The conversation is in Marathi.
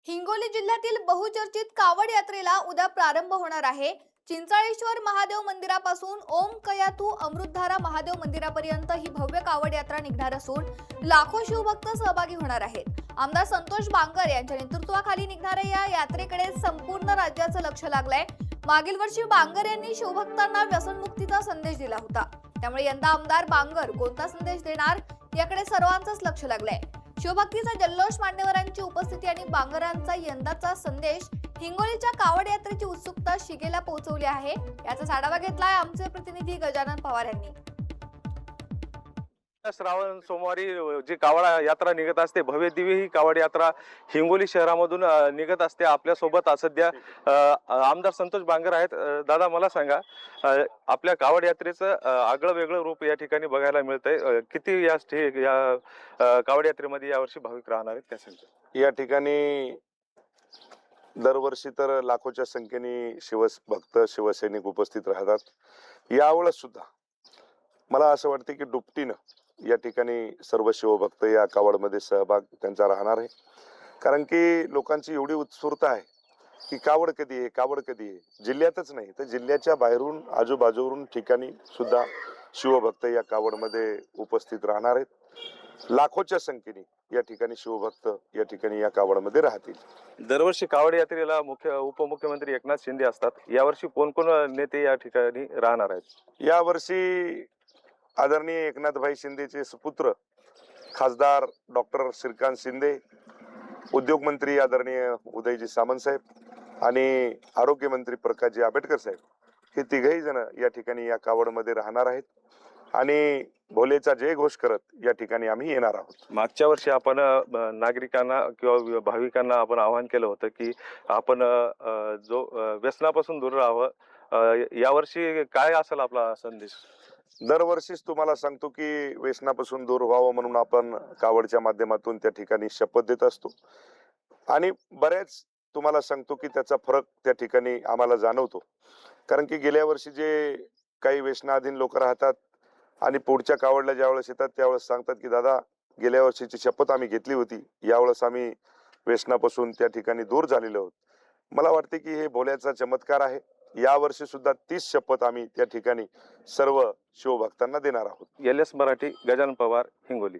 हिंगोली जिल्ह्यातील बहुचर्चित कावड यात्रेला उद्या प्रारंभ होणार आहे। चिंचाळेश्वर महादेव मंदिरापासून ओम कयातू अमृतधारा महादेव मंदिरापर्यंत ही भव्य कावड यात्रा निघणार असून लाखो शिवभक्त सहभागी होणार आहेत। आमदार संतोष बांगर यांच्या नेतृत्वाखाली निघणाऱ्या या यात्रेकडे संपूर्ण राज्याचं लक्ष लागलंय। मागील वर्षी बांगर यांनी शिवभक्तांना व्यसनमुक्तीचा संदेश दिला होता, त्यामुळे यंदा आमदार बांगर कोणता संदेश देणार याकडे सर्वांचंच लक्ष लागलंय। शिवभक्तीचा जल्लोष, मान्यवरांची उपस्थिती आणि बांगरांचा यंदाचा संदेश हिंगोलीच्या कावड यात्रेची उत्सुकता शिगेला पोहोचवली आहे। याचा आढावा घेतलाय आमचे प्रतिनिधी गजानन पवार यांनी। श्रावण सोमवारी जी कावड यात्रा निघत असते, भव्य दिव्य ही कावड यात्रा हिंगोली शहरामधून निघत असते। आपल्या सोबत सध्या आमदार संतोष बांगर आहेत। दादा, मला सांगा, आपल्या कावड यात्रेचं आगळं वेगळं रूप या ठिकाणी बघायला मिळतंय। किती या कावड यात्रेमध्ये यावर्षी भाविक राहणार आहेत, त्या सांगता? या ठिकाणी दरवर्षी तर लाखोच्या संख्येने शिवभक्त शिवसैनिक उपस्थित राहतात। यावेळेस सुद्धा मला असं वाटतं की दुपटीनं या ठिकाणी सर्व शिवभक्त या कावडमध्ये सहभाग त्यांचा राहणार आहे, कारण की लोकांची एवढी उत्सुकता आहे की कावड कधी आहे, कावड कधी आहे। जिल्ह्यातच नाही तर जिल्ह्याच्या बाहेरून आजूबाजूवरून ठिकाणी सुद्धा शिवभक्त या कावडमध्ये उपस्थित राहणार आहेत। लाखोच्या संख्येने या ठिकाणी शिवभक्त या ठिकाणी या कावडमध्ये राहतील। दरवर्षी कावड यात्रेला उपमुख्यमंत्री एकनाथ शिंदे असतात, यावर्षी कोण कोण नेते या ठिकाणी राहणार आहेत? यावर्षी आदरणीय एकनाथभाई शिंदेचे सुपुत्र खासदार डॉक्टर श्रीकांत शिंदे, उद्योगमंत्री आदरणीय उदयजी सामंत साहेब आणि आरोग्यमंत्री प्रकाशजी आंबेडकर साहेब, हे तिघही जण या ठिकाणी या कावडमध्ये राहणार आहेत आणि भोलेचा जय घोष करत या ठिकाणी आम्ही येणार आहोत। मागच्या वर्षी आपण नागरिकांना किंवा भाविकांना आपण आवाहन केलं होतं की आपण जो व्यसनापासून दूर राहावं। यावर्षी काय असेल आपला संदेश? दरवर्षीच तुम्हाला सांगतो की व्यसनापासून दूर व्हावं म्हणून आपण कावडच्या माध्यमातून त्या ठिकाणी शपथ देत असतो आणि बऱ्याच तुम्हाला सांगतो की त्याचा फरक त्या ठिकाणी आम्हाला जाणवतो, कारण की गेल्या वर्षी जे काही व्यसनाधीन लोक राहतात आणि पुढच्या कावडला ज्यावेळेस येतात त्यावेळेस सांगतात की दादा, गेल्या वर्षीची शपथ आम्ही घेतली होती, यावेळेस आम्ही व्यसनापासून त्या ठिकाणी दूर झालेलो आहोत। मला वाटते की हे भोल्याचा चमत्कार आहे। यावर्षी सुद्धा 30 शपथ आम्ही त्या ठिकाणी सर्व शिवभक्तांना देणार आहोत। LS मराठी, गजानन पवार, हिंगोली।